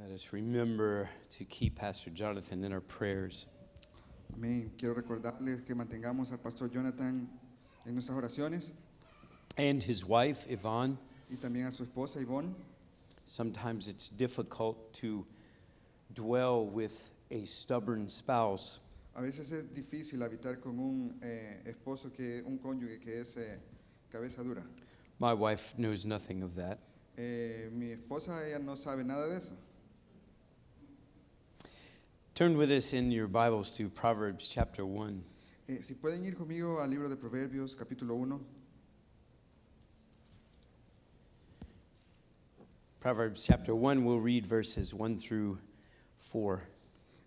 Let us remember to keep Pastor Jonathan in our prayers. Amén. Quiero recordarles que mantengamos al pastor Jonathan en nuestras oraciones And his wife, Yvonne. y también a su esposa Ivonne. Sometimes it's difficult to dwell with a stubborn spouse. A veces es difícil habitar con un esposo un cónyuge que es cabeza dura. My wife knows nothing of that. Mi esposa, ella no sabe nada de eso. Turn with us in your Bibles to Proverbs chapter 1. Si pueden ir conmigo al libro de Proverbios, capítulo 1. Proverbs chapter 1, we'll read verses 1 through 4.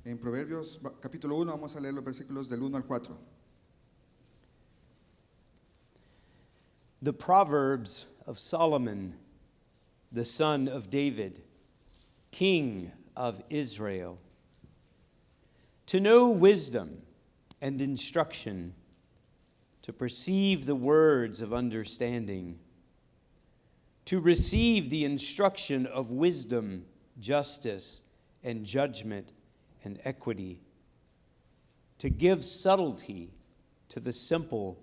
En Proverbios, capítulo 1, vamos a leer los versículos del 1 al 4. The Proverbs of Solomon, the son of David, king of Israel. To know wisdom and instruction, to perceive the words of understanding, to receive the instruction of wisdom, justice, and judgment, and equity, to give subtlety to the simple,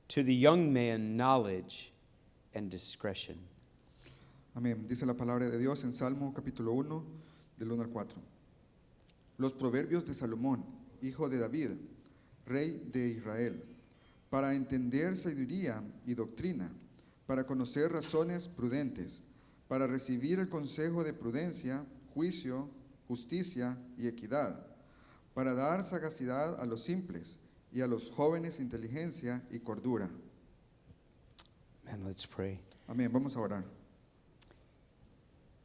to the young man knowledge and discretion. Amén. Dice la palabra de Dios en Salmo capítulo 1, del 1 al 4. Los proverbios de Salomón, hijo de David, rey de Israel, para entender sabiduría y doctrina, para conocer razones prudentes, para recibir el consejo de prudencia, juicio, justicia y equidad, para dar sagacidad a los simples y a los jóvenes inteligencia y cordura. And let's pray. Amén. Vamos a orar.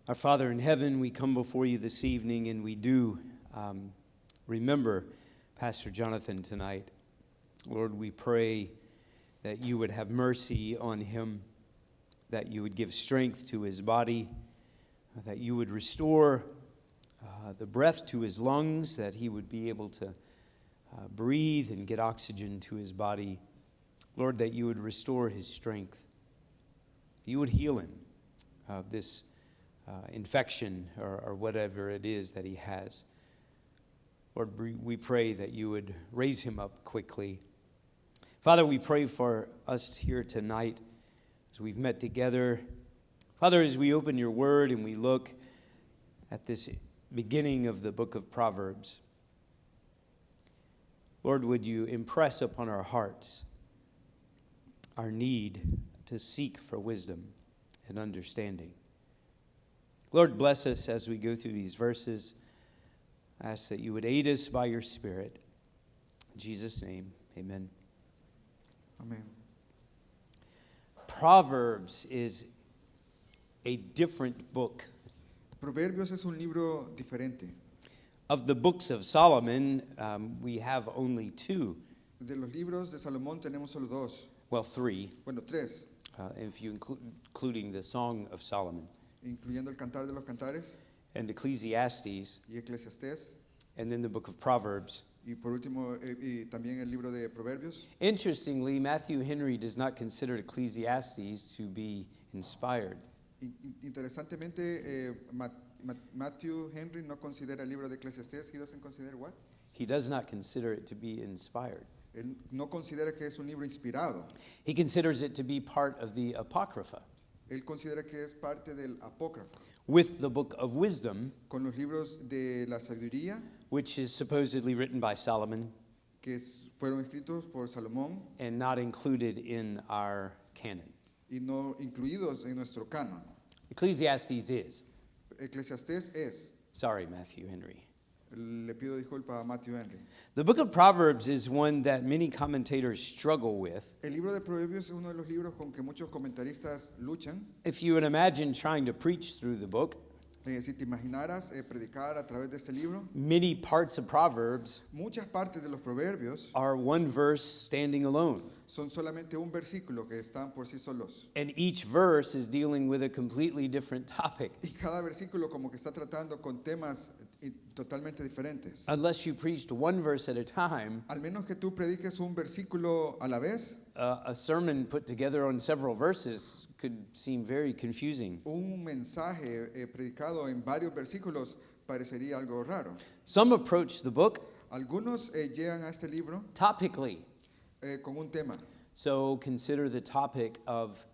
Our Father in heaven, we come before you this evening and we do remember Pastor Jonathan tonight. Lord, we pray that you would have mercy on him, that you would give strength to his body, that you would restore the breath to his lungs, that he would be able to breathe and get oxygen to his body. Lord, that you would restore his strength. You would heal him of this infection or whatever it is that he has. Lord, we pray that you would raise him up quickly. Father, we pray for us here tonight as we've met together. Father, as we open your word and we look at this beginning of the book of Proverbs, Lord, would you impress upon our hearts our need to seek for wisdom and understanding. Lord, bless us as we go through these verses. I ask that you would aid us by your Spirit. In Jesus' name, amen. Amén. Proverbs is a different book. Proverbios es un libro diferente. Of the books of Solomon, we have only two. De los libros de Salomón tenemos solo dos. Well, three, Bueno, tres, if you including the Song of Solomon incluyendo el Cantar de los Cantares and Ecclesiastes, y Eclesiastés. and then the book of Proverbs. Y por último, y también el libro de Proverbios. Interestingly, Matthew Henry does not consider Ecclesiastes to be inspired. Interesantemente, Matthew Henry no considera el libro de Eclesiastés. He doesn't consider what? He does not consider it to be inspired. Él no considera que es un libro inspirado. He considers it to be part of the Apocrypha, Él considera que es parte del Apócrifo, with the book of wisdom, con los libros de la sabiduría which is supposedly written by Solomon que fueron escritos por Salomón and not included in our canon. y no incluidos en nuestro canon. Ecclesiastes is. Eclesiastés es. Sorry, Matthew Henry. Le pido disculpa a Matthew Henry. The book of Proverbs is one that many commentators struggle with. El libro de Proverbios es uno de los libros con que muchos comentaristas luchan. If you would imagine trying to preach through the book, Si te imaginaras predicar a través de este libro, many parts of Proverbs muchas partes de los proverbios are one verse standing alone. son solamente un versículo que están por sí solos. And each verse is dealing with a completely different topic. Y cada versículo como que está tratando con temas totalmente diferentes. Unless you preached one verse at a time, Al menos que tú prediques un versículo a la vez, a sermon put together on several verses could seem very confusing. Un mensaje predicado en varios versículos parecería algo raro. Some approach the book Algunos llegan a este libro topically. con un tema. So consider the topic of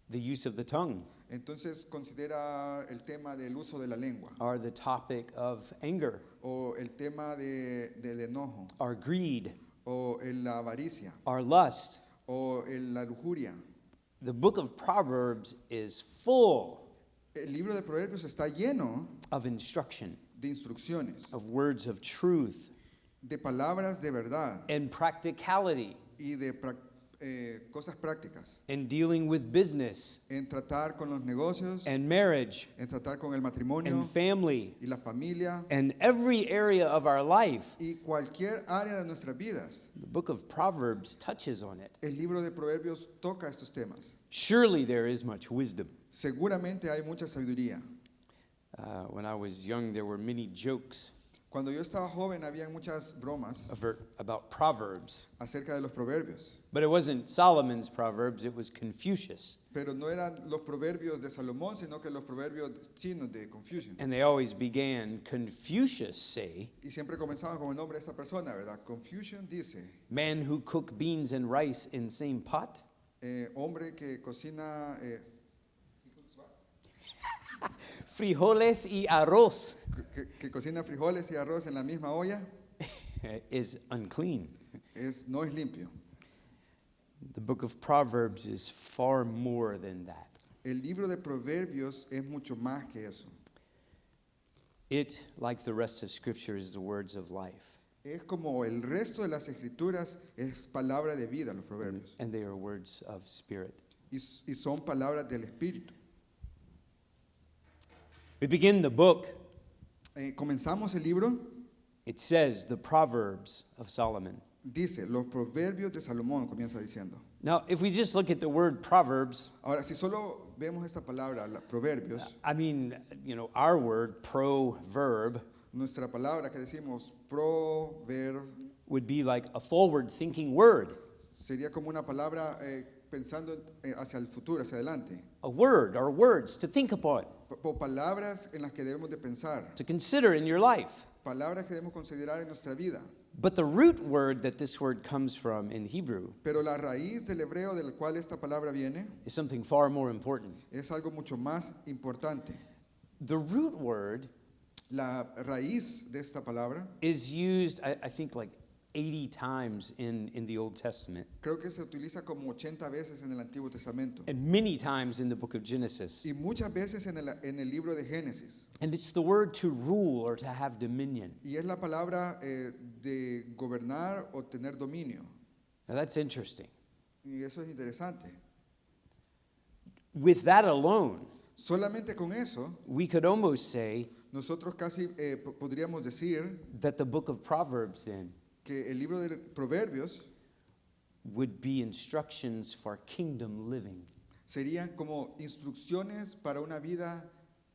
the use of the tongue, Entonces considera el tema del uso de la lengua or the topic of anger, o el tema del enojo or greed, o la avaricia or lust. o la lujuria. The book of Proverbs is full El libro de Proverbios está lleno of instruction, de instrucciones, of words of truth, de palabras de verdad and practicality y de cosas prácticas, in dealing with business en tratar con los negocios, and marriage en tratar con el matrimonio and family y la familia and every area of our life. y cualquier área de nuestras vidas. The book of Proverbs touches on it. El libro de Proverbios toca estos temas. Surely there is much wisdom. Seguramente hay mucha sabiduría. When I was young, there were many jokes Cuando yo estaba joven había muchas bromas about Proverbs. acerca de los proverbios, But it wasn't Solomon's Proverbs, it was Confucius. pero no eran los proverbios de Salomón, sino que los proverbios chinos de Confucius. And they always began, Confucius say, Y siempre comenzaban con el nombre de esta persona, ¿verdad? Confucius dice, man who cook beans and rice in same pot. hombre que cocina, Frijoles y arroz que cocina frijoles y arroz en la misma olla, is unclean. no es limpio. The book of Proverbs is far more than that. El libro de Proverbios es mucho más que eso. It, like the rest of Scripture, is the words of life. Es como el resto de las escrituras, es palabra de vida los proverbios. And they are words of spirit. Y son palabras del Espíritu. We begin the book, Comenzamos el libro, it says the Proverbs of Solomon. dice, los proverbios de Salomón, comienza diciendo. Now, if we just look at the word Proverbs, Ahora, si solo vemos esta palabra, proverbios, I mean, our word, proverb, nuestra palabra que decimos proverb, would be like a forward-thinking word, sería como una palabra pensando hacia el futuro, hacia adelante. a word or words to think upon, Palabras en las que debemos de pensar, to consider in your life. palabras que debemos considerar en nuestra vida. But the root word that this word comes from in Hebrew Pero la raíz del hebreo del cual esta palabra viene is something far more important. es algo mucho más importante. The root word La raíz de esta palabra is used, I think, like 80 times in the Old Testament, creo que se utiliza como 80 veces en el Antiguo Testamento and many times in the book of Genesis. y muchas veces en el libro de Génesis. And it's the word to rule or to have dominion. Y es la palabra de gobernar o tener dominio. Now that's interesting. Y eso es interesante. With that alone, Solamente con eso, we could almost say nosotros casi podríamos decir that the book of Proverbs then que el libro de Proverbios would be instructions for kingdom living. serían como instrucciones para una vida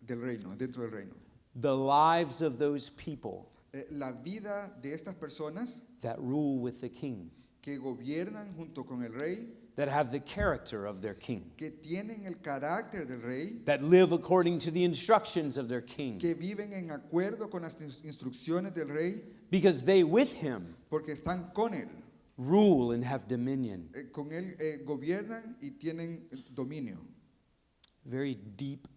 del reino, dentro del reino. The lives of those people La vida de estas personas that rule with the king, que gobiernan junto con el rey, that have the character of their king, que tienen el carácter del rey, that live according to the instructions of their king, que viven en acuerdo con las instrucciones del rey, because they with him porque están con él. rule and have dominion. Con él gobiernan y tienen dominio. Very deep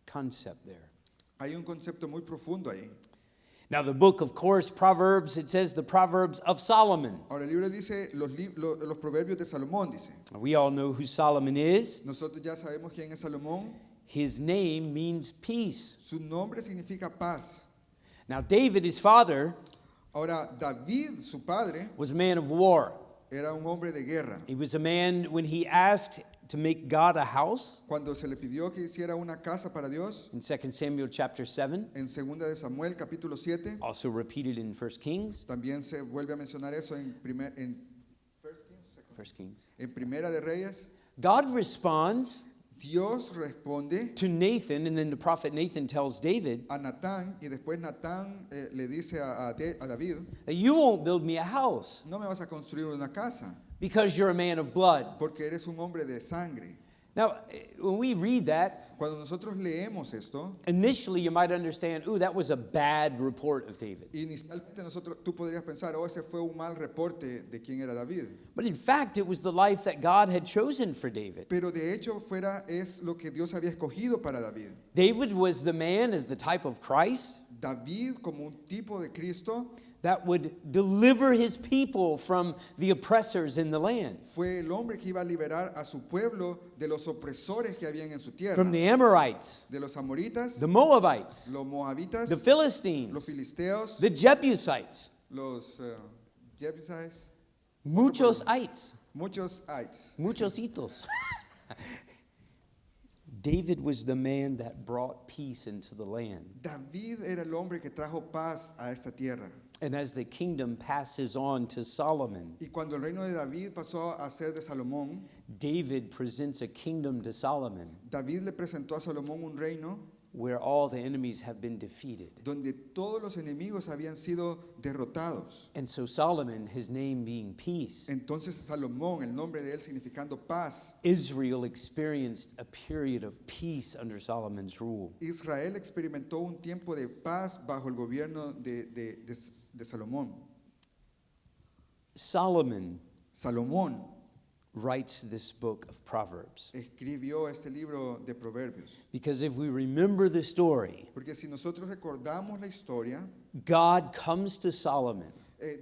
concept there. Hay un concepto muy profundo ahí. Now, the book, of course, Proverbs, it says the Proverbs of Solomon. Ahora el libro dice los proverbios de Salomón, dice. We all know who Solomon is. Nosotros ya sabemos quién es Salomón. His name means peace. Su nombre significa paz. Now, David, his father, Ahora David, su padre, was a man of war. era un hombre de guerra. He was a man, when he asked to make God a house, Cuando se le pidió que hiciera una casa para Dios, in 2 Samuel chapter 7, en 2 de Samuel capítulo 7, also repeated in 1 Kings, también se vuelve a mencionar eso en First Kings. en Primera de Reyes. God responds Dios responde to Nathan, and then the prophet Nathan tells David a Natán y después Natán le dice a David, that you won't build me a house no me vas a construir una casa because you're a man of blood. porque eres un hombre de sangre. Now, when we read that, Cuando nosotros leemos esto, initially you might understand, ooh, that was a bad report of David. inicialmente tú podrías pensar, oh, ese fue un mal reporte de quién era David. But in fact, it was the life that God had chosen for David. Pero de hecho es lo que Dios había escogido para David. David was the man as the type of Christ David como un tipo de Cristo that would deliver his people from the oppressors in the land, fue el hombre que iba a liberar a su pueblo de los opresores que habían en su tierra, from the Amorites, de los amoritas, the Moabites, los moabitas, the los Philistines, filisteos, the Jebusites, los Jebusites, muchos ites, muchos ites. muchos hitos. David was the man that brought peace into the land. David era el hombre que trajo paz a esta tierra. And as the kingdom passes on to Solomon, Y cuando el reino de David pasó a ser de Salomón, David presents a kingdom to Solomon David le presentó a Salomón un reino where all the enemies have been defeated. donde todos los enemigos habían sido derrotados. And so Solomon, his name being peace, Entonces Salomón, el nombre de él significando paz, Israel experienced a period of peace under Solomon's rule. Israel experimentó un tiempo de paz bajo el gobierno de Salomón. Salomón Writes this book of Proverbs. escribió este libro de Proverbios. Because if we remember the story, Porque si nosotros recordamos la historia, God comes to Solomon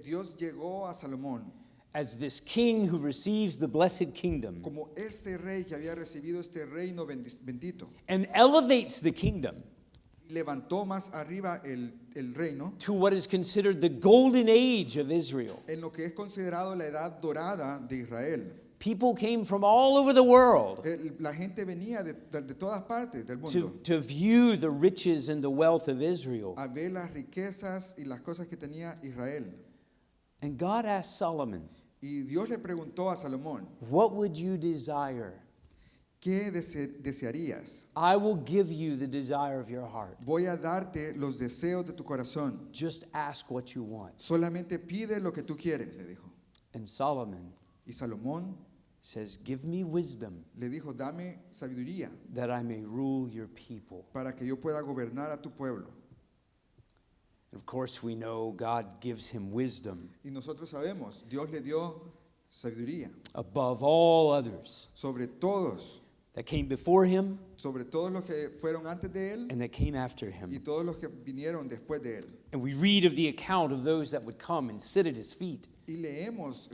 Dios llegó a Salomón as this king who receives the blessed kingdom como este rey que había recibido este reino bendito. and elevates the kingdom Levantó más arriba el reino to what is considered the golden age of Israel. en lo que es considerado la edad dorada de Israel. People came from all over the world La gente venía de todas partes del mundo to view the riches and the wealth of Israel. a ver las riquezas y las cosas que tenía Israel. And God asked Solomon, Y Dios le preguntó a Salomón, what would you desire? ¿qué desearías? I will give you the desire of your heart. Voy a darte los deseos de tu corazón. Just ask what you want. Solamente pide lo que tú quieres, le dijo. And Solomon Y Salomón says, give me wisdom le dijo, dame sabiduría that I may rule your people. para que yo pueda gobernar a tu pueblo. Of course, we know God gives him wisdom Y nosotros sabemos, Dios le dio sabiduría above all others sobre todos, that came before him sobre todos los que fueron antes de él and that came after y him. todos los que vinieron después de él. And we read of the account of those that would come and sit at his feet Y leemos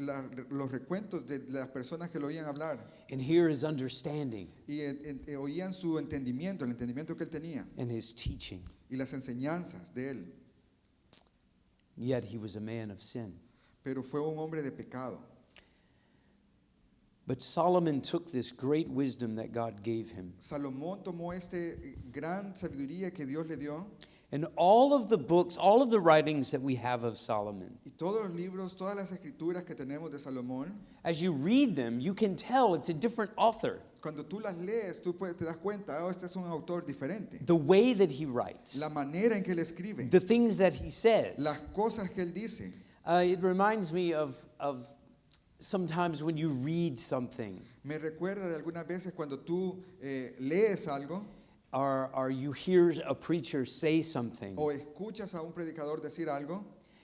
los recuentos de las personas que lo oían hablar and hear his understanding y oían su entendimiento, el entendimiento que él tenía and his teaching. y las enseñanzas de él. Yet he was a man of sin. Pero fue un hombre de pecado. But Solomon took this great wisdom that God gave him. Salomón tomó este gran sabiduría que Dios le dio And all of the books, all of the writings that we have of Solomon, y todos los libros, todas las escrituras que tenemos de Salomón, as you read them, you can tell it's a different author. cuando tú las lees, te das cuenta, oh, este es un autor diferente. The way that he writes, La manera en que él escribe, the things that he says. las cosas que él dice. It reminds me of sometimes when you read something Me recuerda de algunas veces cuando tú lees algo or you hear a preacher say something o escuchas a un predicador decir algo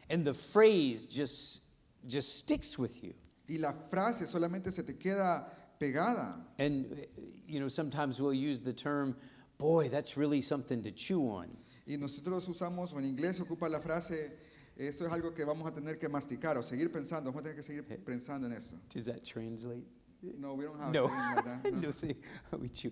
and the phrase just sticks with you. y la frase solamente se te queda pegada. And, sometimes we'll use the term, boy, that's really something to chew on. Y nosotros usamos, o en inglés se ocupa la frase, esto es algo que vamos a tener que masticar o seguir pensando, vamos a tener que seguir pensando en eso. Does that translate? No, we don't have No. saying like that, no. No, see, we chew.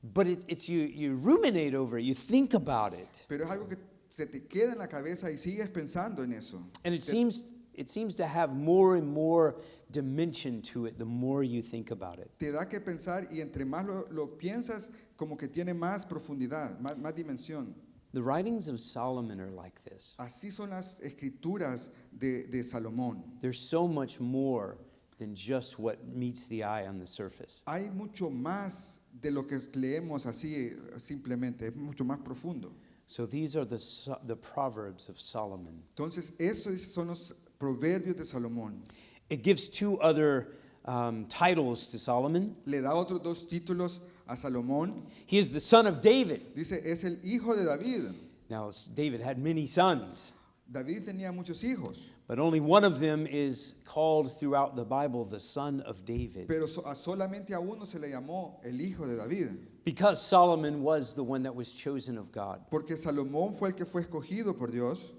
But it's you ruminate over it, you think about it. Pero es algo que se te queda en la cabeza y sigues pensando en eso. And it seems to have more and more dimension to it the more you think about it. Te da que pensar y entre más lo piensas, como que tiene más profundidad, más dimensión. The writings of Solomon are like this. Así son las escrituras de Salomón. There's so much more than just what meets the eye on the surface. Hay mucho más de lo que leemos así simplemente, es mucho más profundo. So these are the Proverbs of Solomon. Entonces, estos son los proverbios de Salomón. It gives two other titles to Solomon. Le da otros dos títulos a Salomón. He is the son of David. Dice, es el hijo de David. Now, David had many sons, David tenía muchos hijos, but only one of them is called throughout the Bible the son of David. pero solamente a uno se le llamó el hijo de David, Because Solomon was the one that was chosen of God. porque Salomón fue el que fue escogido por Dios.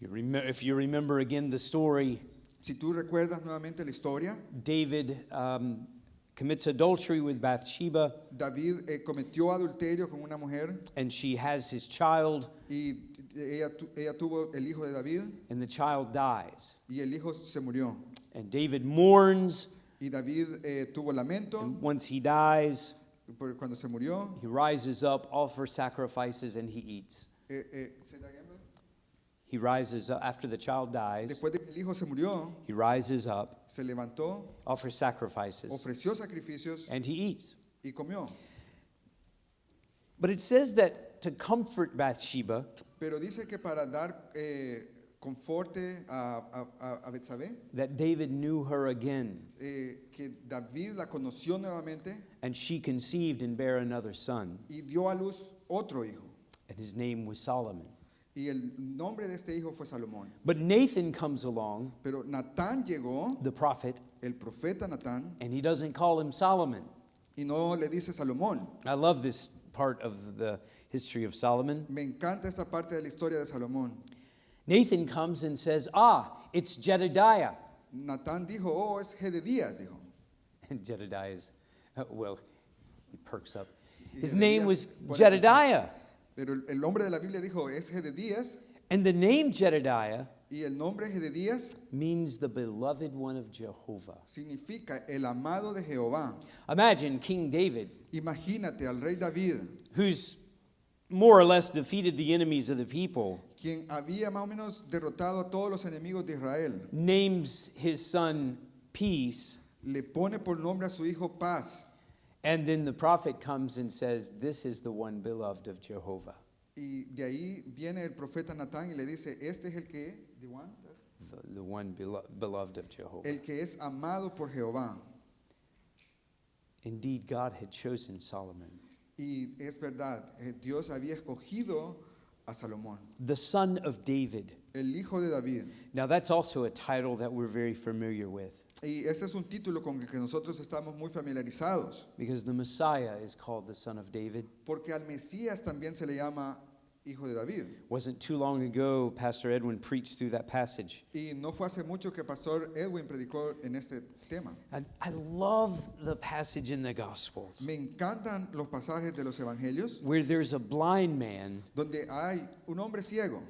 If you remember again the story, Si tú recuerdas nuevamente la historia, David commits adultery with Bathsheba, David cometió adulterio con una mujer and she has his child, y ella tuvo el hijo de David and the child dies. y el hijo se murió. And David mourns, Y David tuvo lamento and once he dies, cuando se murió. he rises up, offers sacrifices, and he eats. He rises up after the child dies. Después de que el hijo se murió, He rises up, se levantó, offers sacrifices, ofreció sacrificios and he eats. y comió. But it says that to comfort Bathsheba, Pero dice que para dar conforte a Betsabé, that David knew her again, que David la conoció nuevamente and she conceived and bare another son, y dio a luz otro hijo. and his name was Solomon. Y el nombre de este hijo fue Salomón. But Nathan comes along, Pero Natán llegó, the prophet, el profeta Natán, and he doesn't call him Solomon. y no le dice Salomón. I love this part of the history of Solomon. Me encanta esta parte de la historia de Salomón. Nathan comes and says, it's Jedediah. Natán dijo, oh, es Jededías, dijo. And Jedediah is, well, he perks up. Y His Jededías name was pone atención. Jedediah. Pero el nombre de la Biblia dijo, es Jededías, And the name Jedediah y el nombre Jededías means the beloved one of Jehovah. significa el amado de Jehová. Imagine King David, Imagínate al rey David, who's more or less defeated the enemies of the people, quien había más o menos derrotado a todos los enemigos de Israel, names his son Peace, le pone por nombre a su hijo Paz, and then the prophet comes and says, this is the one beloved of Jehovah. y de ahí viene el profeta Natán y le dice, este es el que, The one beloved of Jehovah. el que es amado por Jehová. Indeed, God had chosen Solomon, Y es verdad, Dios había escogido a Salomón, the son of David. el hijo de David. Now, that's also a title that we're very familiar with, Y ese es un título con el que nosotros estamos muy familiarizados, because the Messiah is called the son of David. porque al Mesías también se le llama hijo de David. Wasn't too long ago, Pastor Edwin preached through that passage. Y no fue hace mucho que Pastor Edwin predicó en este tema. I love the passage in the Gospels Me encantan los pasajes de los evangelios where there's a blind man donde hay un hombre ciego,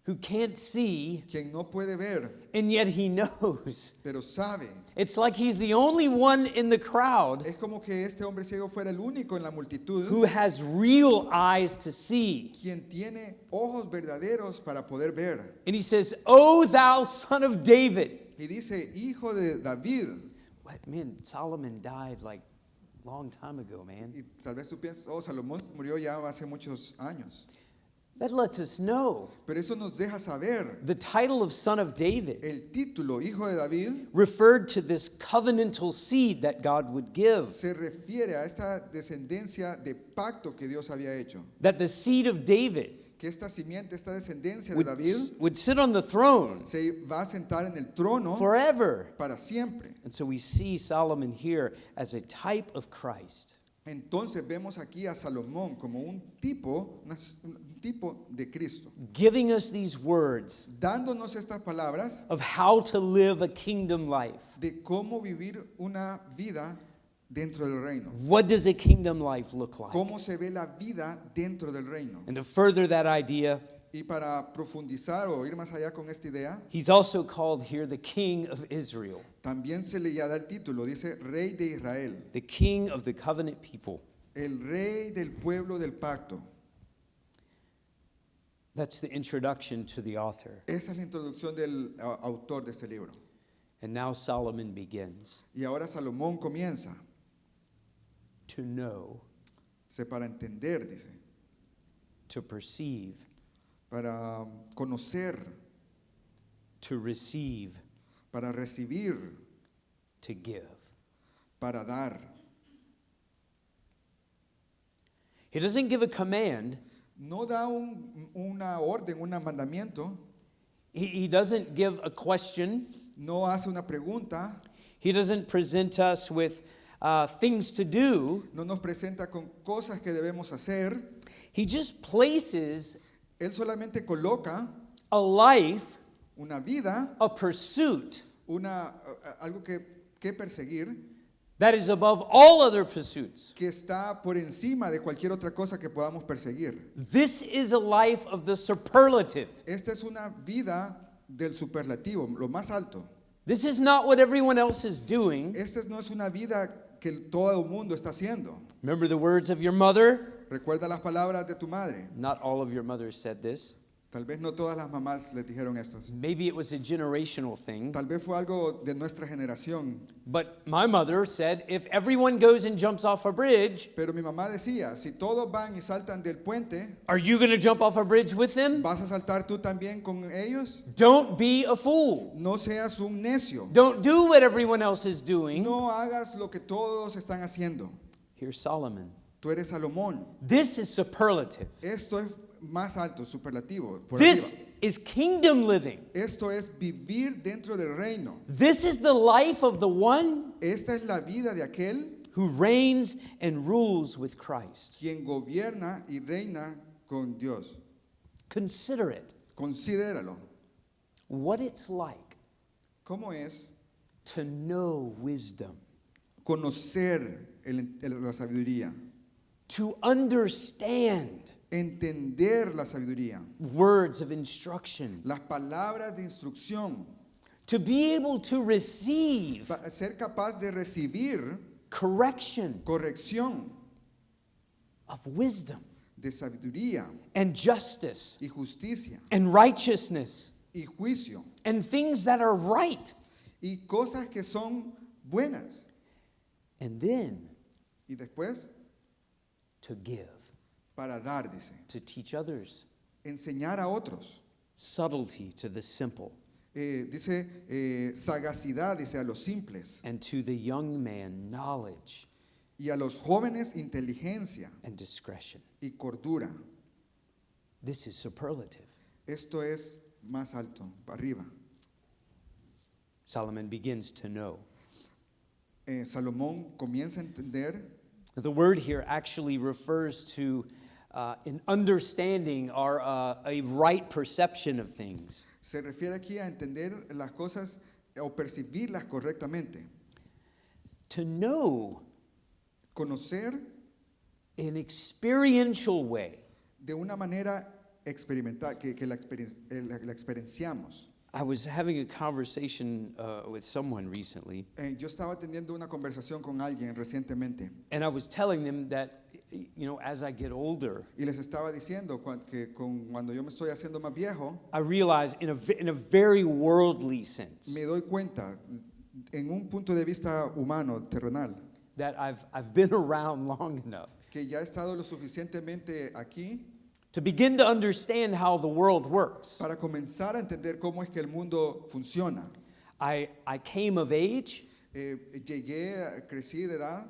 who can't see, quien no puede ver, and yet he knows. pero sabe. It's like he's the only one in the crowd Es como que este hombre ciego fuera el único en la multitud who has real eyes to see. quien tiene ojos verdaderos para poder ver. And he says, "O thou son of David." Y dice, hijo de David. What, man, Solomon died like a long time ago, man. Y tal vez tú piensas, oh, Salomón murió ya hace muchos años. That lets us know Pero eso nos deja saber, the title of son of David el título hijo de David referred to this covenantal seed that God would give. se refiere a esta descendencia de pacto que Dios había hecho. That the seed of David Que esta simiente, esta descendencia de David would sit on the throne se va a sentar en el trono forever. para siempre. And so we see Solomon here as a type of Christ. Entonces vemos aquí a Salomón como un tipo de Cristo, Giving us these words dándonos estas palabras of how to live a kingdom life. de cómo vivir una vida dentro del reino. What does a kingdom life look like? Cómo se ve la vida dentro del reino. And to further that idea, Y para profundizar o ir más allá con esta idea, he's also called here the King of Israel, también se le da el título, dice Rey de Israel, the King of the covenant people. el Rey del pueblo del pacto. That's the introduction to the author. Esa es la introducción del autor de este libro. And now Solomon begins Y ahora Salomón comienza, to know, para entender, dice, to perceive, para conocer, to receive, para recibir, to give. para dar. He doesn't give a command. No da una orden, un mandamiento, He doesn't give a question. no hace una pregunta, He doesn't present us with things to do. no nos presenta con cosas que debemos hacer. He just places Él solamente coloca a life, una vida, a pursuit algo que perseguir, that is above all other pursuits. que está por encima de cualquier otra cosa que podamos perseguir. This is a life of the superlative. Esta es una vida del superlativo, lo más alto. This is not what everyone else is doing. Esta no es una vida que todo el mundo está haciendo. Remember the words of your mother? Recuerda las palabras de tu madre. Not all of your mothers said this. Tal vez no todas las mamás les dijeron esto. Maybe it was a generational thing. Tal vez fue algo de nuestra generación. But my mother said, if everyone goes and jumps off a bridge, Pero mi mamá decía, si todos van y saltan del puente, are you going to jump off a bridge with them? ¿vas a saltar tú también con ellos? Don't be a fool. No seas un necio. Don't do what everyone else is doing. No hagas lo que todos están haciendo. Here's Solomon. Tú eres Salomón. This is superlative. Esto es más alto, superlativo. Por This arriba. is kingdom living. Esto es vivir dentro del reino. This is the life of the one Esta es la vida de aquel who reigns and rules with Christ. quien gobierna y reina con Dios. Consider it, Considéralo. what it's like ¿Cómo es to know wisdom, conocer la sabiduría? to understand Entender la sabiduría. words of instruction, Las palabras de instrucción. to be able to receive Ser capaz de recibir correction corrección of wisdom de sabiduría and justice y justicia and righteousness y juicio and things that are right. y cosas que son buenas. And then Y después, to give, para dar, dice. to teach others, Enseñar a otros. subtlety to the simple, Dice sagacidad, dice a los simples. and to the young man knowledge Y a los jóvenes inteligencia and discretion. y cordura. This is superlative. Esto es más alto, arriba. Solomon begins to know. Salomón comienza a entender. The word here actually refers to an understanding or a right perception of things. Se refiere aquí a entender las cosas o percibirlas correctamente. To know Conocer in experiential way. de una manera experimental, que la experienciamos. I was having a conversation with someone recently, Yo estaba teniendo una conversación con alguien recientemente and I was telling them that, as I get older, y les estaba diciendo que cuando yo me estoy haciendo más viejo, I realize in a very worldly sense me doy cuenta, en un punto de vista humano, terrenal, that I've been around long enough que ya he estado lo suficientemente aquí to begin to understand how the world works. para comenzar a entender cómo es que el mundo funciona. I came of age Crecí de edad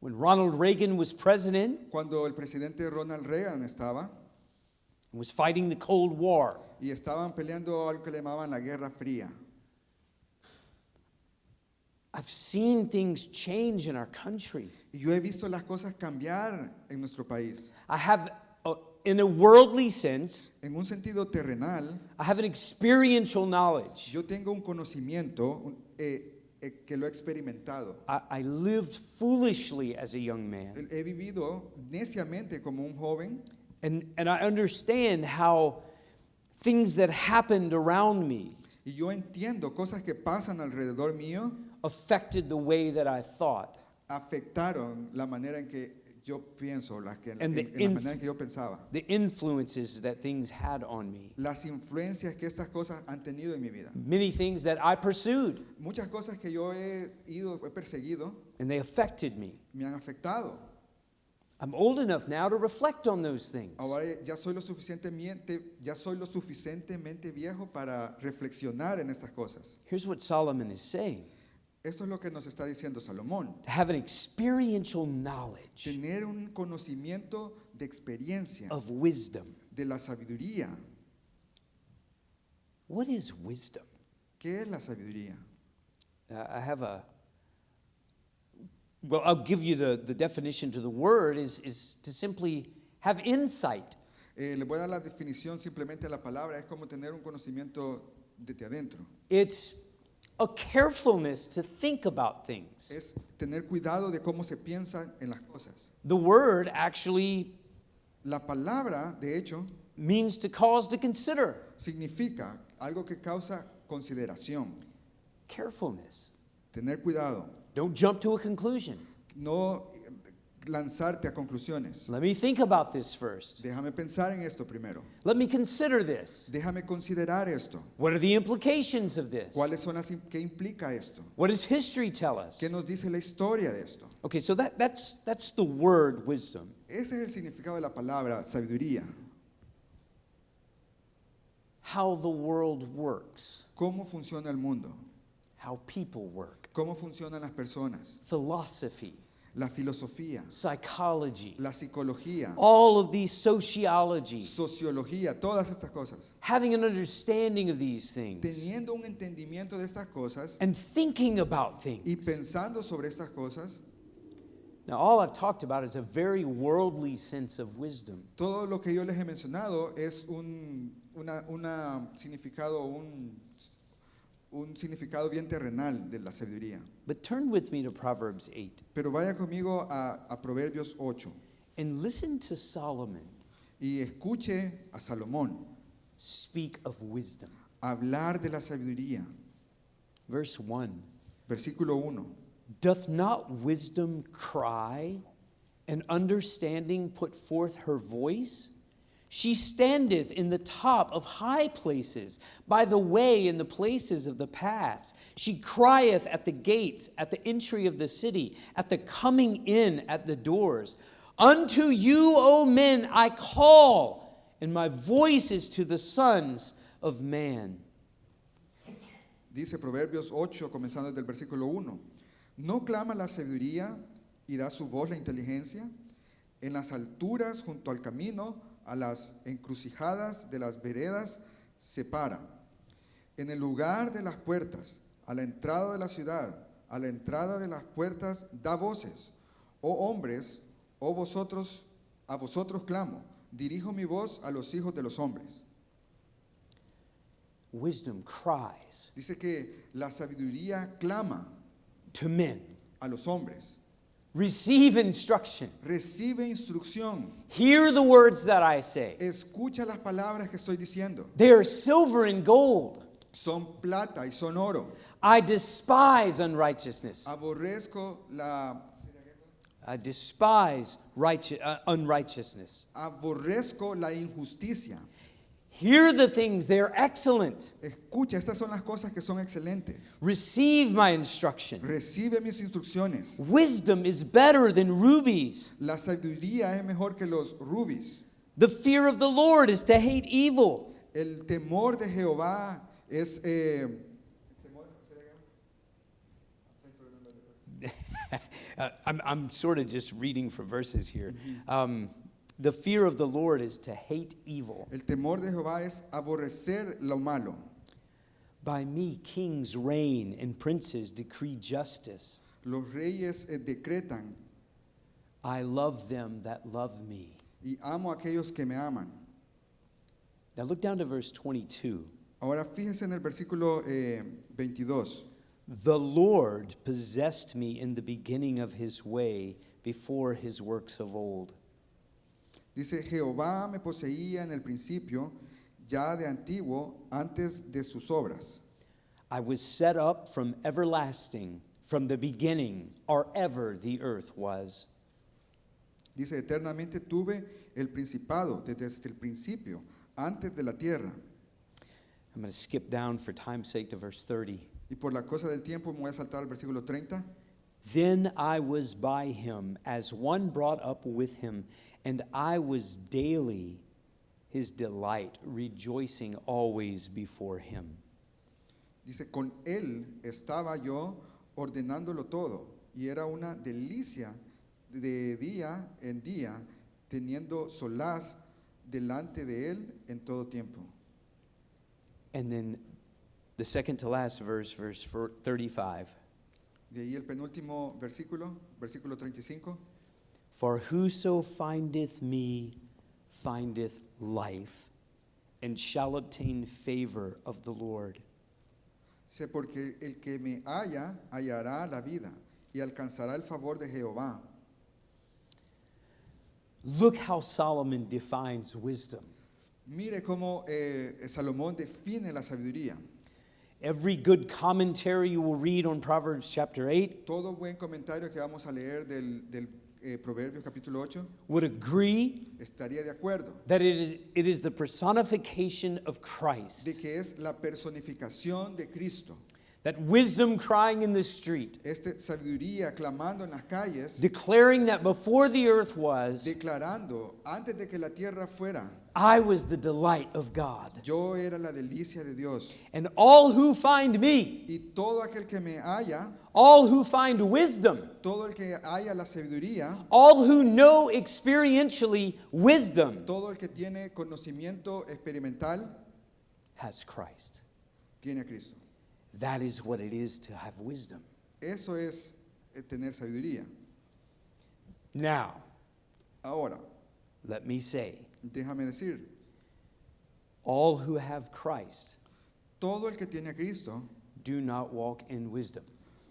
when Ronald Reagan was president cuando el presidente Ronald Reagan estaba and was fighting the Cold War. y estaban peleando algo que le llamaban la Guerra Fría. I've seen things change in our country. Y yo he visto las cosas cambiar en nuestro país. I have, in a worldly sense, En un sentido terrenal, I have an experiential knowledge. yo tengo un conocimiento que lo he experimentado. I lived foolishly as a young man, He vivido neciamente como un joven and I understand how things that happened around me y yo entiendo cosas que pasan alrededor mío affected the way that I thought. afectaron la manera en que yo pienso, en la manera en que yo pensaba. The influences that things had on me. Las influencias que estas cosas han tenido en mi vida. Many things that I pursued, Muchas cosas que yo he perseguido, and they affected me. me han afectado. I'm old enough now to reflect on those things. Ahora ya soy lo suficientemente viejo para reflexionar en estas cosas. Here's what Solomon is saying. Eso es lo que nos está diciendo Salomón. to have an experiential knowledge Tener un conocimiento de experiencia, of wisdom. de la sabiduría. What is wisdom? ¿Qué es la sabiduría? I have well, I'll give you the definition to the word is to simply have insight. Le voy a dar la definición simplemente a la palabra. Es como tener un conocimiento desde adentro. It's a carefulness to think about things. Es tener cuidado de cómo se piensa en las cosas. The word actually La palabra, de hecho, means to cause to consider. significa algo que causa consideración. Carefulness. Tener cuidado. Don't jump to a conclusion. No lanzarte a conclusiones. Let me think about this first. Déjame pensar en esto primero. Let me consider this. Déjame considerar esto. What are the implications of this? ¿Cuáles son qué implica esto? What does history tell us? ¿Qué nos dice la historia de esto? Okay, so that's the word wisdom. Ese es el significado de la palabra sabiduría. How the world works, ¿Cómo funciona el mundo? how people work, ¿Cómo funcionan las personas? philosophy, La filosofía, psychology, la psicología, all of these sociology, sociología, todas estas cosas. having an understanding of these things Teniendo un entendimiento de estas cosas and thinking about y things. pensando sobre estas cosas, Now, all I've talked about is a very worldly sense of wisdom. todo lo que yo les he mencionado es un significado, un significado bien terrenal de la sabiduría. But turn with me to Proverbs 8 Pero vaya conmigo a Proverbios 8 and listen to Solomon y escuche a Salomón speak of wisdom. hablar de la sabiduría. Verse 1. Versículo 1. Doth not wisdom cry, and understanding put forth her voice? She standeth in the top of high places, by the way in the places of the paths. She crieth at the gates, at the entry of the city, at the coming in at the doors. Unto you, O men, I call, and my voice is to the sons of man. Dice Proverbios 8, comenzando desde el versículo 1. ¿No clama la sabiduría y da su voz la inteligencia? En las alturas, junto al camino, a las encrucijadas de las veredas, se para. En el lugar de las puertas, a la entrada de la ciudad, a la entrada de las puertas, da voces. Oh hombres, oh vosotros, a vosotros clamo. Dirijo mi voz a los hijos de los hombres. Wisdom cries Dice que la sabiduría clama to men. a los hombres. Receive instruction. Recibe instrucción. Hear the words that I say. Escucha las palabras que estoy diciendo. They are silver and gold. Son plata y son oro. I despise unrighteousness. Aborrezco I despise unrighteousness. aborrezco la injusticia. Hear the things, they are excellent. Escucha, estas son las cosas que son excelentes. Receive my instruction. Recibe mis instrucciones. Wisdom is better than rubies. La sabiduría es mejor que los rubis. The fear of the Lord is to hate evil. El temor de Jehová es I'm sort of just reading from verses here. The fear of the Lord is to hate evil. el temor de Jehová es aborrecer lo malo. By me kings reign and princes decree justice. Los reyes decretan I love them that love me. y amo a aquellos que me aman. Now look down to verse 22. Ahora fíjese en el versículo 22. The Lord possessed me in the beginning of his way before his works of old. Dice, Jehová me poseía en el principio, ya de antiguo, antes de sus obras. I was set up from everlasting, from the beginning, or ever the earth was. Dice, eternamente tuve el principado desde el principio, antes de la tierra. I'm going to skip down for time's sake to verse 30. Y por la cosa del tiempo me voy a saltar al versículo 30. Then I was by him as one brought up with him, and I was daily his delight, rejoicing always before him. Dice, con él estaba yo ordenándolo todo, y era una delicia de día en día, teniendo solaz delante de él en todo tiempo. And then the second to last verse, verse 35. De ahí el penúltimo versículo, versículo 35. For whoso findeth me findeth life, and shall obtain favor of the Lord. Sé porque el que me halla, hallará la vida, y alcanzará el favor de Jehová. Look how Solomon defines wisdom. Mire cómo Salomón define la sabiduría. Every good commentary you will read on Proverbs chapter 8 Todo buen comentario que vamos a leer del Proverbios capítulo 8 would agree estaría de acuerdo that it is the personification of Christ. de que es la personificación de Cristo. That wisdom crying in the street, Sabiduría clamando en las calles, declaring that before the earth was, declarando antes de que la tierra fuera, I was the delight of God. yo era la delicia de Dios. And all who find me, Y todo aquel que me halla, all who find wisdom, todo el que haya la sabiduría, all who know experientially wisdom, todo el que tiene conocimiento experimental, has Christ. tiene a Cristo. That is what it is to have wisdom. Eso es tener sabiduría. Now, Ahora, let me say, déjame decir, all who have Christ todo el que tiene a Cristo do not walk in wisdom.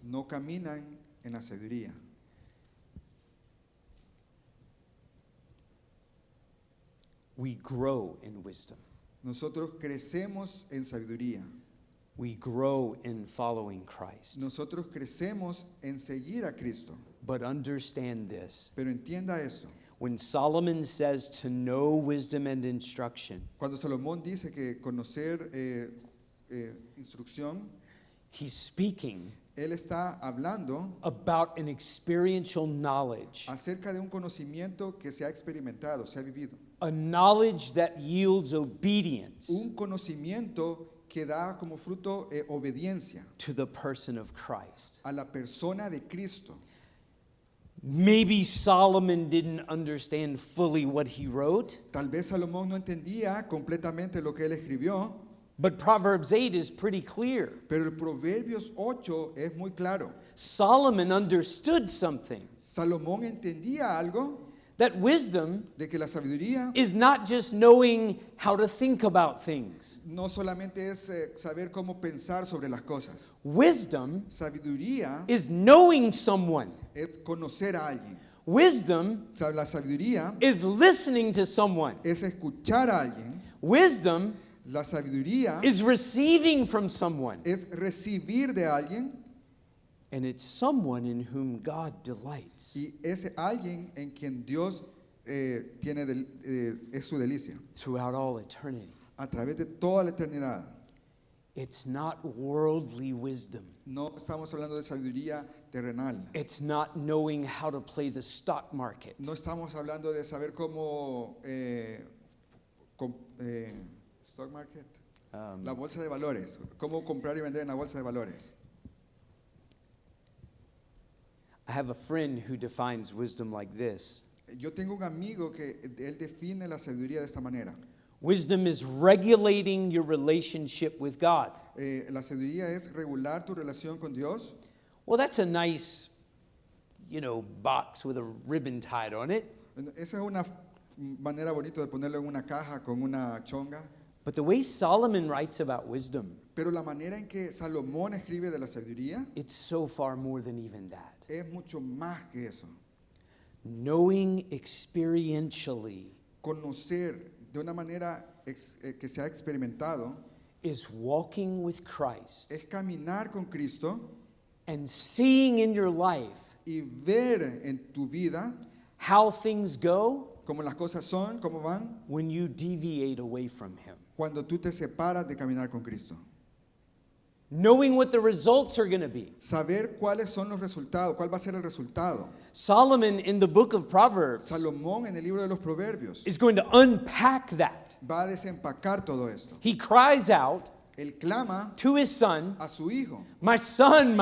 no caminan en la sabiduría. We grow in wisdom. Nosotros crecemos en sabiduría. We grow in following Christ. Nosotros crecemos en seguir a Cristo. But understand this. Pero entienda esto. When Solomon says to know wisdom and instruction, Cuando Salomón dice que conocer instrucción, he's speaking él está hablando about an experiential knowledge, acerca de un conocimiento que se ha experimentado, se ha vivido. a knowledge that yields obedience Un conocimiento que da como fruto obediencia to the person of Christ. a la persona de Cristo. Maybe Solomon didn't understand fully what he wrote, Tal vez Salomón no entendía completamente lo que él escribió, but Proverbs 8 is pretty clear. pero el Proverbios 8 es muy claro. Solomon understood something, Salomón entendía algo that wisdom de que la sabiduría is not just knowing how to think about things. no solamente es saber cómo pensar sobre las cosas. Wisdom Sabiduría is knowing someone. es conocer a alguien. Wisdom La sabiduría is listening to someone. es escuchar a alguien. Wisdom La sabiduría is receiving from someone. es recibir de alguien And it's someone in whom God delights y es alguien en quien Dios es su delicia throughout all eternity. a través de toda la eternidad. It's not worldly wisdom. No estamos hablando de sabiduría terrenal. It's not knowing how to play the stock market. No estamos hablando de saber cómo stock market, la bolsa de valores, cómo comprar y vender en la bolsa de valores. I have a friend who defines wisdom like this. Yo tengo un amigo que él define la sabiduría de esta manera. Wisdom is regulating your relationship with God. La sabiduría es regular tu relación con Dios. Well, that's a nice, box with a ribbon tied on it. Esa es una manera bonita de ponerlo en una caja con una chonga. But the way Solomon writes about wisdom, Pero la manera en que Salomón escribe de la sabiduría it's so far more than even that. es mucho más que eso. Knowing experientially Conocer de una manera que se ha experimentado is walking with Christ es caminar con Cristo and seeing in your life y ver en tu vida how things go cómo las cosas son, cómo van, when you deviate away from Him. cuando tú te separas de caminar con Cristo. Knowing what the results are going to be. Saber cuáles son los resultados, cuál va a ser el resultado. Solomon in the book of Proverbs Salomón en el libro de los Proverbios is going to unpack that. va a desempacar todo esto. He cries out Él clama to his son, a su hijo. my son,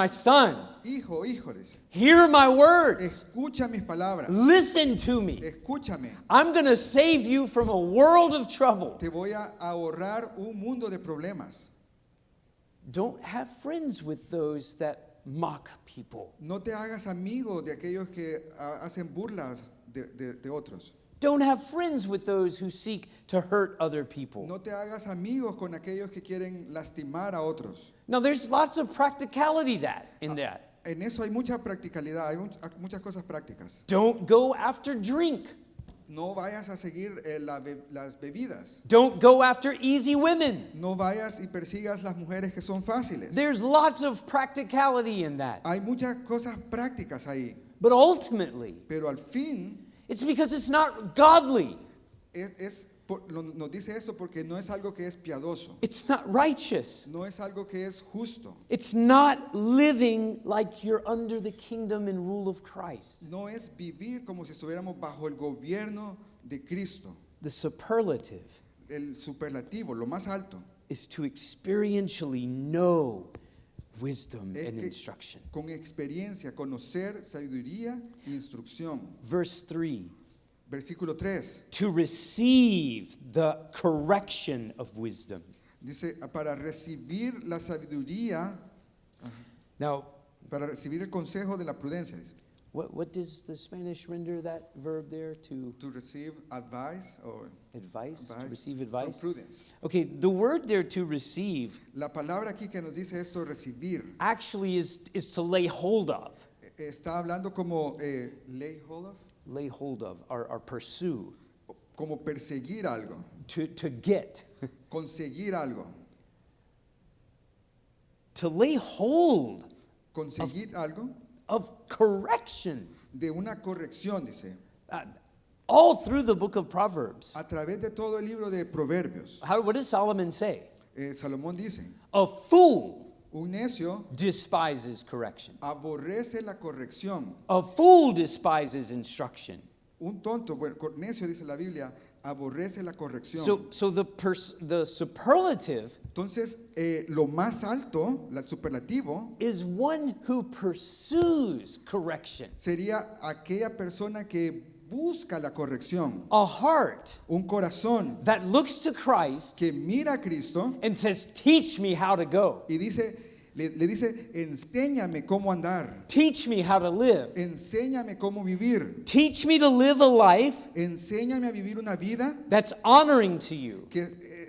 Hijo, hijo, dice. hear my words. Escucha mis palabras. Listen to me. Escúchame. I'm going to save you from a world of trouble. Te voy a ahorrar un mundo de problemas. Don't have friends with those that mock people. No te hagas amigo de aquellos que hacen burlas de otros. Don't have friends with those who seek to hurt other people. No te hagas amigos con aquellos que quieren lastimar a otros. Now, there's lots of practicality in that. En eso hay mucha practicalidad, hay muchas cosas prácticas. Don't go after drink. No vayas a seguir las bebidas. Don't go after easy women. No vayas y persigas las mujeres que son fáciles. There's lots of practicality in that. Hay muchas cosas prácticas ahí, But ultimately, pero al fin it's because it's not godly. nos dice esto porque no es algo que es piadoso, It's not righteous. no es algo que es justo, It's not living like you're under the kingdom and rule of Christ. no es vivir como si estuviéramos bajo el gobierno de Cristo. The superlative El superlativo, lo más alto, is to experientially know wisdom es and que instruction. con experiencia, conocer sabiduría e instrucción. Verse 3, Versículo 3 to receive the correction of wisdom. dice, para recibir la sabiduría, Now, para recibir el consejo de la prudencia, dice. what does the Spanish render that verb there? To To receive advice or advice? To advice receive from advice? prudence. Okay, the word there to receive La palabra aquí que nos dice esto, recibir, actually is to lay hold of. está hablando como lay hold of, Lay hold of or pursue. como perseguir algo, To get. conseguir algo, To lay hold conseguir algo of correction. de una corrección, dice, All through the book of Proverbs. a través de todo el libro de Proverbios. What does Solomon say? Salomón dice, A fool un necio despises correction. aborrece la corrección. A fool despises instruction. Un tonto, bueno, necio dice la Biblia, aborrece la corrección. So the superlative Entonces, lo más alto, el superlativo, is one who pursues correction. sería aquella persona que busca la corrección. A heart Un corazón that looks to Christ que mira a Cristo and says, teach me how to go. y dice, le dice, enséñame cómo andar, Teach me how to live. enséñame cómo vivir, Teach me to live a life enséñame a vivir una vida that's honoring to you, que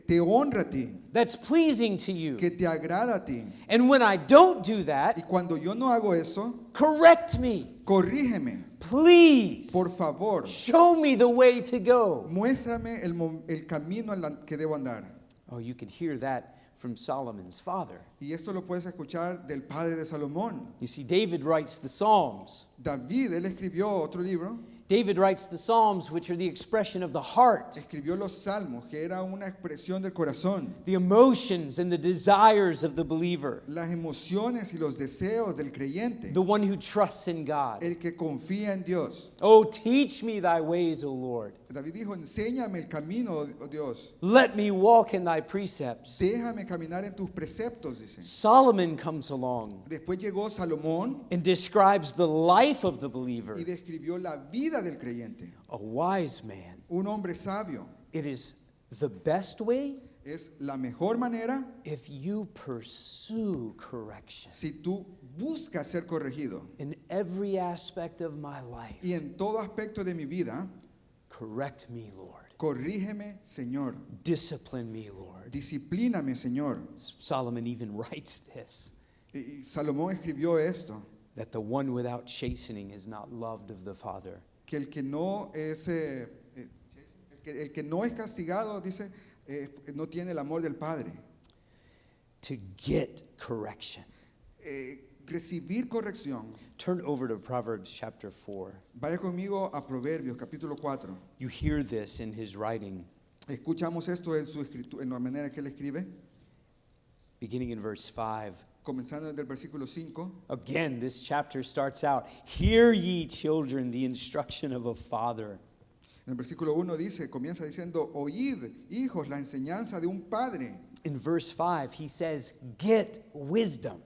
te honra a ti, that's pleasing to you. que te agrada a ti. And when I don't do Y that, cuando yo no hago eso, correct me. corrígeme, Please. por favor, Show me the way to go. muéstrame el camino en la que debo andar. Oh, you could hear that from Solomon's father. Y esto lo puedes escuchar del padre de Salomón. You see, David writes the Psalms. David, él escribió otro libro, David writes the Psalms, which are the expression of the heart, escribió los salmos, que era una expresión del corazón, the emotions and the desires of the believer, las emociones y los deseos del creyente, the one who trusts in God. el que confía en Dios. Oh, teach me thy ways, O Lord. David dijo, enséñame el camino, oh Dios. Let me walk in thy precepts. Déjame caminar en tus preceptos, dice. Solomon comes along Después llegó Salomón and describes the life of the believer, y describió la vida del creyente. a wise man. Un hombre sabio. It is the best way Es la mejor manera if you pursue correction si tú buscas ser corregido. in every aspect of my life. Y en todo aspecto de mi vida, Correct me, Lord. corrígeme, Señor. Discipline me, Lord. Disciplíname, Señor. Solomon even writes this, Y Salomón escribió esto, that the one without chastening is not loved of the Father. que el que no es, el que no es castigado, dice, no tiene el amor del Padre. To get correction. Recibir corrección. Turn over to Proverbs chapter 4. Vaya conmigo a Proverbios, capítulo 4. You hear this in his writing, Escuchamos esto en su en la manera que él escribe, beginning in verse 5. comenzando desde el versículo 5. Again, this chapter starts out, hear ye children the instruction of a father. En el versículo 1 dice, comienza diciendo, oíd, hijos, la enseñanza de un padre. in verse 5, he says, get wisdom,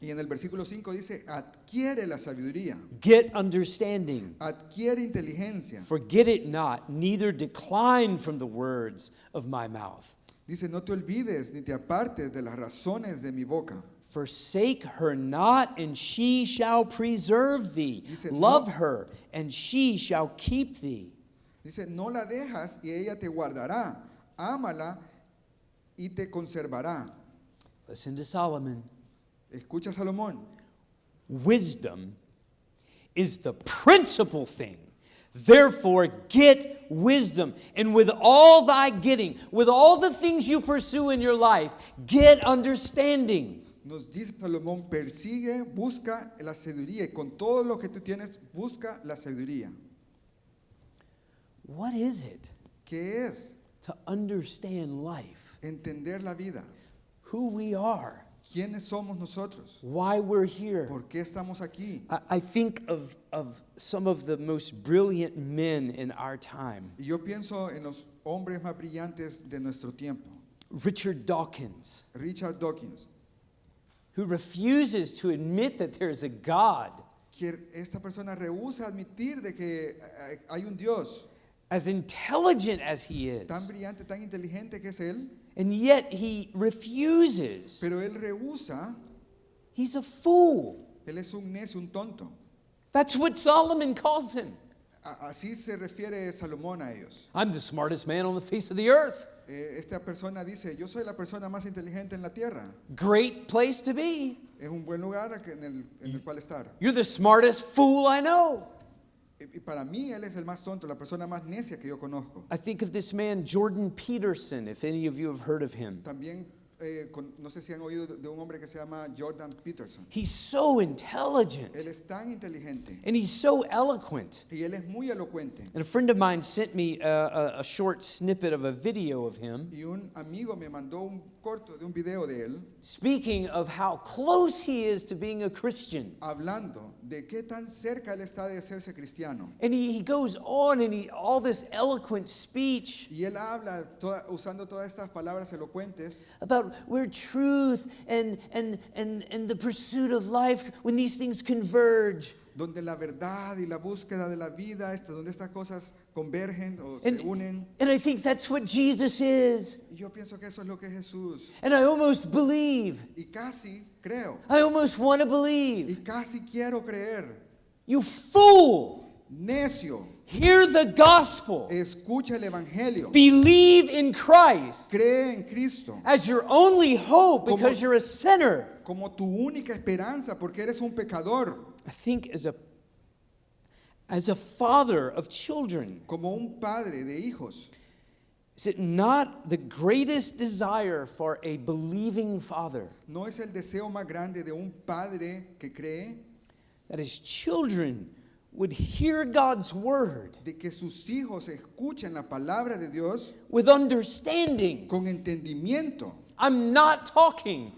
Y en el versículo 5 dice, adquiere la sabiduría, get understanding. adquiere inteligencia. Forget it not, neither decline from the words of my mouth. Dice, no te olvides ni te apartes de las razones de mi boca. Forsake her not, and she shall preserve thee. Dice, Love no. her, and she shall keep thee. Dice, no la dejas y ella te guardará. Ámala y te conservará. Listen to Solomon. Escucha, Salomón. Wisdom is the principal thing. Therefore, get wisdom. And with all thy getting, with all the things you pursue in your life, get understanding. Nos dice Salomón, persigue, busca la sabiduría. Y con todo lo que tú tienes, busca la sabiduría. What is it ¿Qué es? to understand life? Entender la vida. Who we are, ¿Quiénes somos nosotros? why we're here. ¿Por qué estamos aquí? I think of some of the most brilliant men in our time. Y yo pienso en los hombres más brillantes de nuestro tiempo. Richard Dawkins, Richard Dawkins, who refuses to admit that there's a God. que esta persona rehúsa admitir de que hay un Dios As intelligent as he tan is, brillante, tan inteligente que es Él, and yet he refuses. pero Él rehúsa. He's a fool. Él es un necio, un tonto. That's what Solomon calls him. Así se refiere Salomón a ellos. I'm the smartest man on the face of the earth. Esta persona dice, yo soy la persona más inteligente en la tierra. Great place to be. Es un buen lugar en el cual estar. You're the smartest fool I know. Y para mí, él es el más tonto, la persona más necia que yo conozco. I think of this man, Jordan Peterson, if any of you have heard of him. También, no sé si han oído de un hombre que se llama Jordan Peterson. He's so intelligent, Él es tan inteligente and he's so eloquent. y él es muy elocuente. And a friend of mine sent me a short snippet of a video of him, Y un amigo me mandó un corto de un video de él speaking of how close he is to being a Christian. hablando de qué tan cerca él está de hacerse cristiano. And he goes on and all this eloquent speech Y él habla usando todas estas palabras elocuentes about where truth and the pursuit of life, when these things converge. donde la verdad y la búsqueda de la vida, donde estas cosas convergen o se unen. And I think that's what Jesus is. Y yo pienso que eso es lo que es Jesús. And I almost believe. Y casi creo. I almost want to believe. Y casi quiero creer. You fool! Necio, Hear the gospel. escucha el evangelio. Believe in Christ Cree en Cristo as your only hope because you're a sinner. como tu única esperanza porque eres un pecador. I think as a father of children, Como un padre de hijos. is it not the greatest desire for a believing father ¿No es el deseo más grande de un padre que cree that his children would hear God's word de que sus hijos escuchen la palabra de Dios with understanding? con entendimiento? I'm not talking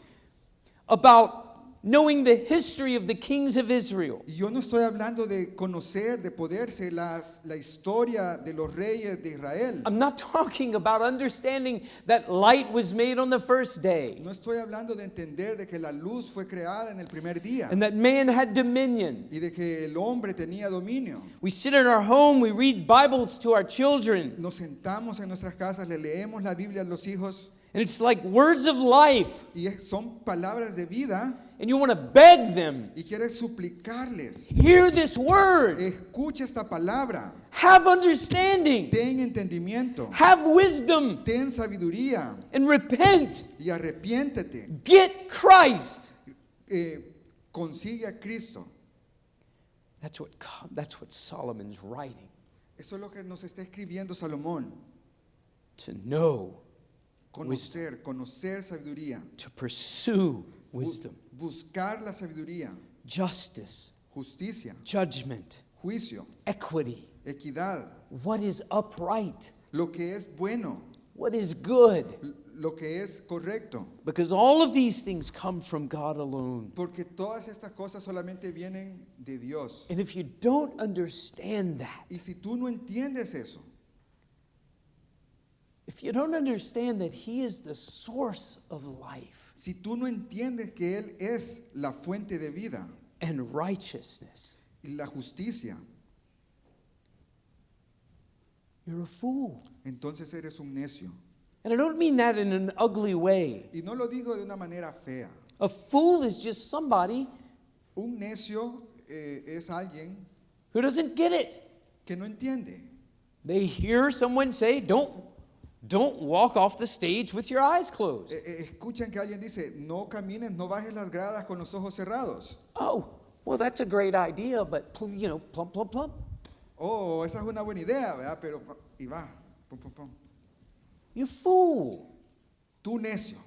about knowing the history of the kings of Israel. Y yo no estoy hablando de conocer, de poderse la historia de los reyes de Israel. I'm not talking about understanding that light was made on the first day No estoy hablando de entender de que la luz fue creada en el primer día and that man had dominion. y de que el hombre tenía dominio. We sit in our home, we read Bibles to our children, Nos sentamos en nuestras casas, le leemos la Biblia a los hijos and it's like words of life, y son palabras de vida and you want to beg them, y quieres suplicarles. hear this word, Escucha esta palabra, have understanding, ten entendimiento, have wisdom, ten sabiduría and repent. y arrepiéntete. Get Christ. Consigue a Cristo. That's what Solomon's writing. Eso es lo que nos está escribiendo Salomón. To know, Conocer sabiduría. to pursue wisdom, Buscar la sabiduría, justice, justicia, judgment, juicio, equity, equidad, what is upright, lo que es bueno, what is good. lo que es correcto. Because all of these things come from God alone. Porque todas estas cosas solamente vienen de Dios. And if you don't understand that, Y si tú no entiendes eso, if you don't understand that He is the source of life Si tú no entiendes que Él es la fuente de vida and righteousness, y la justicia, you're a fool. entonces eres un necio. And I don't mean that in an ugly way. Y no lo digo de una manera fea. A fool is just somebody Un necio es alguien who doesn't get it. que no entiende. They hear someone say, don't walk off the stage with your eyes closed. Escuchan que alguien dice, no camines, no bajes las gradas con los ojos cerrados. Oh, well, that's a great idea, but plump, plump, plump. Oh, esa es una buena idea, ¿verdad? Pero, y va, pum, pum, pum. You fool. Tú necio,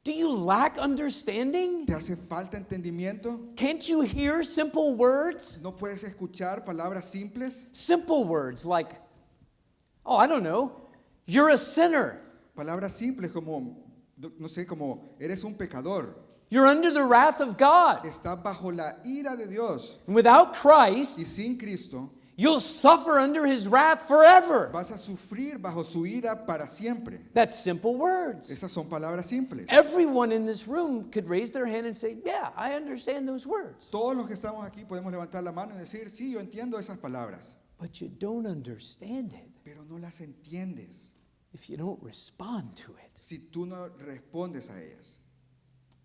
Do you lack understanding? ¿te hace falta entendimiento? Can't you hear simple words? ¿No puedes escuchar palabras simples? Simple words like, oh, I don't know, you're a sinner. Palabras simples como, no sé, como eres un pecador. You're under the wrath of God. Estás bajo la ira de Dios. And without Y Christ, sin Cristo you'll suffer under His wrath forever. vas a sufrir bajo su ira para siempre. That's simple words. Esas son palabras simples. Everyone in this room could raise their hand and say, yeah, I understand those words. Todos los que estamos aquí podemos levantar la mano y decir, sí, yo entiendo esas palabras, But you don't understand it pero no las entiendes if you don't respond to it. si tú no respondes a ellas.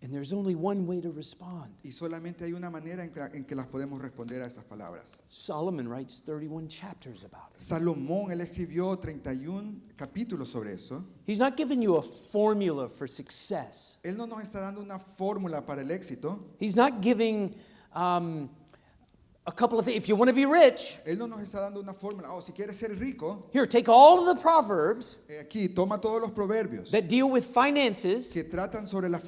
And there's only one way to respond. Y solamente hay una manera en que las podemos responder a esas palabras. Solomon writes 31 chapters about it. Salomón, él escribió 31 capítulos sobre eso. He's not giving you a formula for success. Él no nos está dando una fórmula para el éxito. He's not giving a couple of things. If you want to be rich, Él no nos está dando una fórmula. Oh, si quieres ser rico, here, take all of the proverbs aquí toma todos los proverbios that deal with finances que tratan sobre las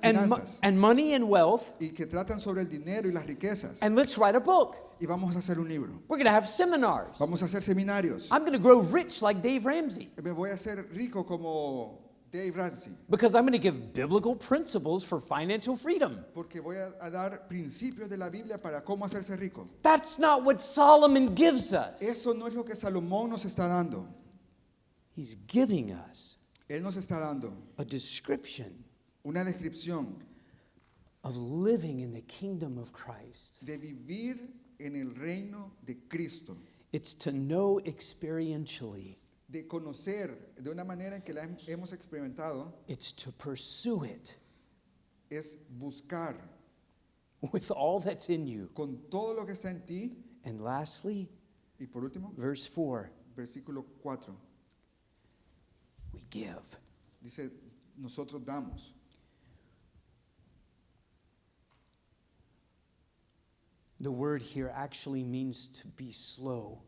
and finanzas money and wealth, y que tratan sobre el dinero y las riquezas. and let's write a book. Y vamos a hacer un libro. We're going to have seminars. Vamos a hacer seminarios. I'm going to grow rich like Dave Ramsey Me voy a hacer rico como Dave Ramsey, because I'm going to give biblical principles for financial freedom. porque voy a dar principios de la Biblia para cómo hacerse rico. That's not what Solomon gives us. Eso no es lo que Salomón nos está dando. He's giving us Él nos está dando a description una descripción of living in the kingdom of Christ. de vivir en el reino de Cristo, It's to know experientially. de conocer de una manera en que la hemos experimentado, It's to pursue it es buscar with all that's in you. con todo lo que está en ti. And lastly, Y por último, verse 4, versículo 4, we give. dice, nosotros damos. The word here actually means to be slow,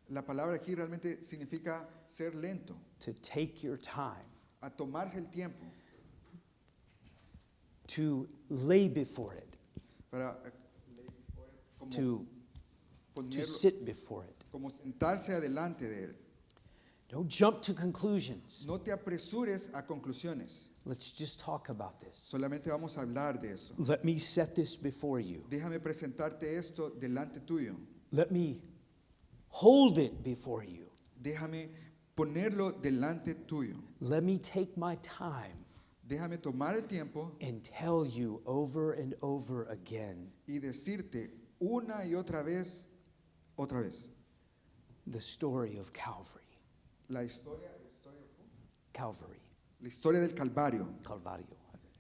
La palabra aquí realmente significa ser lento, to take your time, a tomarse el tiempo to lay before it, para como, to ponerlo, sit before it. como sentarse adelante de él. Don't jump to conclusions. No te apresures a conclusiones. Let's just talk about this. Solamente vamos a hablar de eso. Let me set this before you. Déjame presentarte esto delante tuyo. Let me hold it before you. Déjame ponerlo delante tuyo. Let me take my time Déjame tomar el tiempo and tell you over and over again y decirte una y otra vez, the story of Calvary. la historia Calvary. del Calvario. Calvario.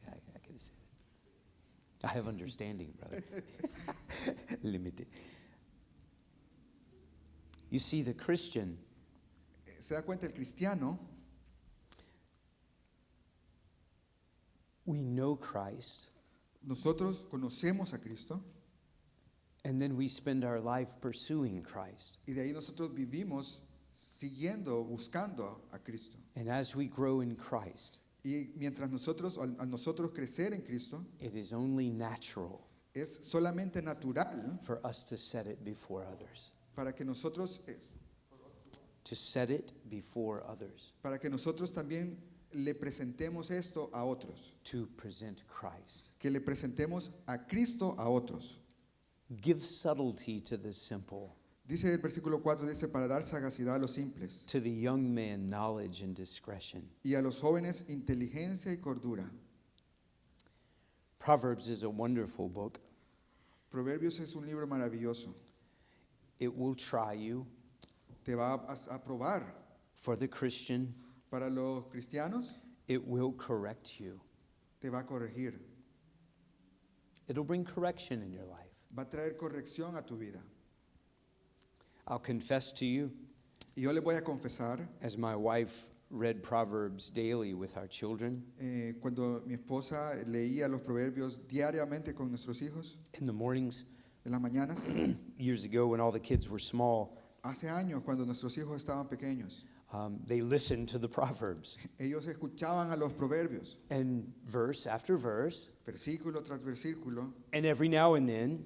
I can say it. I have understanding, brother. Limited. You see, the Christian Se da cuenta el cristiano, we know Christ, nosotros conocemos a Cristo and then we spend our life pursuing Christ. y de ahí nosotros vivimos siguiendo, buscando a Cristo. And as we grow in Christ, Y mientras nosotros, al nosotros crecer en Cristo, it is only natural es solamente natural for us to set it before others. para que nosotros, To set it before others. para que nosotros también le presentemos esto a otros, To present Christ. que le presentemos a Cristo a otros. Give subtlety to the simple. Dice el versículo 4, dice, para dar sagacidad a los simples to the young man knowledge and discretion. y a los jóvenes inteligencia y cordura. Proverbs is a wonderful book. Proverbios es un libro maravilloso. It will try you. Te va a probar. For the Christian, Para los cristianos, it will correct you. te va a corregir. It'll bring correction in your life. Va a traer corrección a tu vida. I'll confess to you, Y yo le voy a confesar, as my wife read Proverbs daily with our children cuando mi esposa leía los proverbios diariamente con nuestros hijos, in the mornings, en las mañanas, years ago when all the kids were small, hace años cuando nuestros hijos estaban pequeños, they listened to the Proverbs. ellos escuchaban a los proverbios, And verse after verse, versículo tras versículo, and every now and then,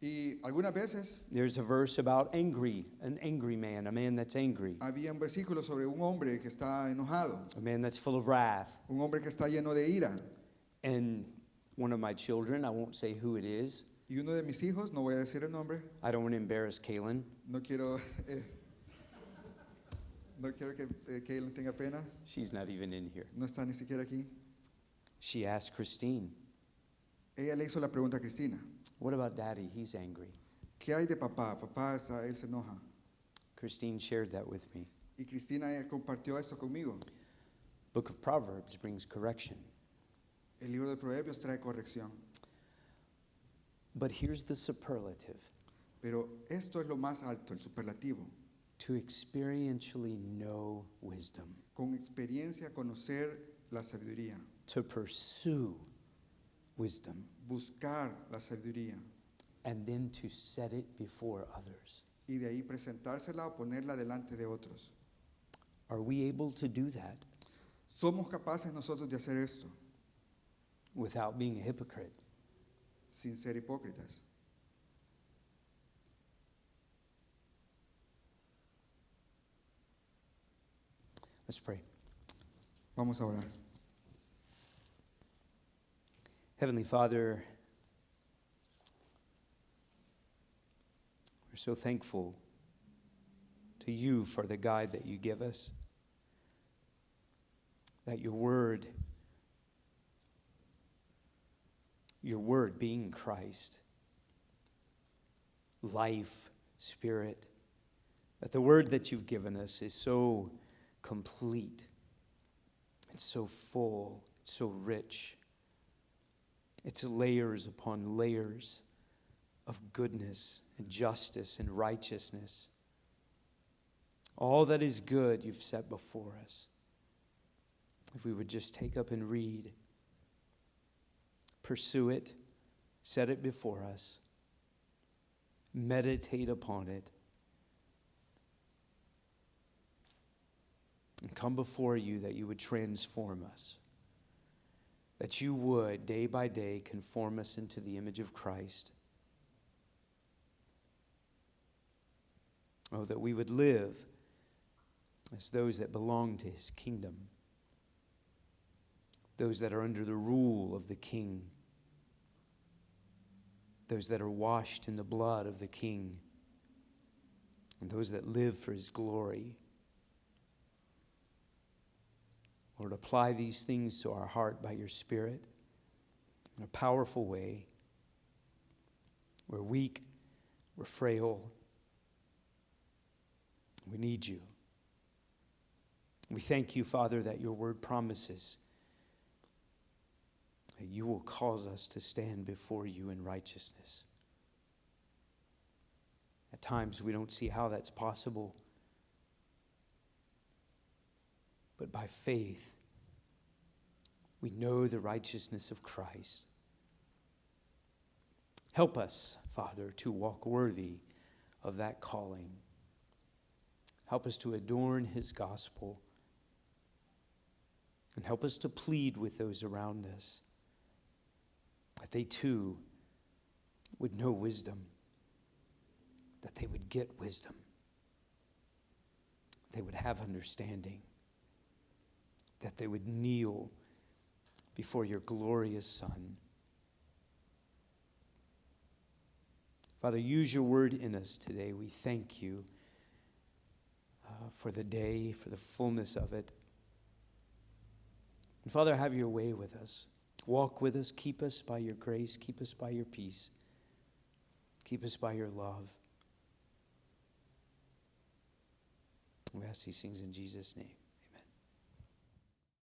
y algunas veces there's a verse about an angry man, a man that's angry, habían versículos sobre un hombre que está enojado, a man that's full of wrath. un hombre que está lleno de ira. And one of my children, I won't say who it is, Y uno de mis hijos, no voy a decir el nombre, I don't want to embarrass Kaylin. no quiero, no quiero que Kaylin tenga pena, She's not even in here. no está ni siquiera aquí. She asked Christine, Ella le hizo la pregunta a Cristina, what about Daddy? He's angry. ¿qué hay de papá? Papá, él se enoja. Christine shared that with me. Y Cristina compartió eso conmigo. Book of Proverbs brings correction. El libro de Proverbios trae corrección. But here's the superlative. Pero esto es lo más alto, el superlativo. To experientially know wisdom. Con experiencia conocer la sabiduría. To pursue wisdom. Buscar la sabiduría. And then to set it before others. Y de ahí presentársela o ponerla delante de otros. Are we able to do that ¿Somos capaces nosotros de hacer esto without being a hypocrite? sin ser hipócritas? Let's pray. Vamos a orar. Heavenly Father, we're so thankful to you for the guide that you give us, that your word being Christ, life, spirit, that the word that you've given us is so complete, it's so full, it's so rich. It's layers upon layers of goodness and justice and righteousness. All that is good you've set before us. If we would just take up and read, pursue it, set it before us, meditate upon it, and come before you that you would transform us. That you would, day by day, conform us into the image of Christ. Oh, that we would live as those that belong to his kingdom, those that are under the rule of the King, those that are washed in the blood of the King, and those that live for his glory. Lord, apply these things to our heart by your Spirit in a powerful way. We're weak, we're frail, we need you. We thank you, Father, that your word promises that you will cause us to stand before you in righteousness. At times we don't see how that's possible. But by faith, we know the righteousness of Christ. Help us, Father, to walk worthy of that calling. Help us to adorn his gospel. And help us to plead with those around us that they too would know wisdom, that they would get wisdom, they would have understanding, that they would kneel before your glorious Son. Father, use your word in us today. We thank you for the day, for the fullness of it. And Father, have your way with us. Walk with us. Keep us by your grace. Keep us by your peace. Keep us by your love. We ask these things in Jesus' name.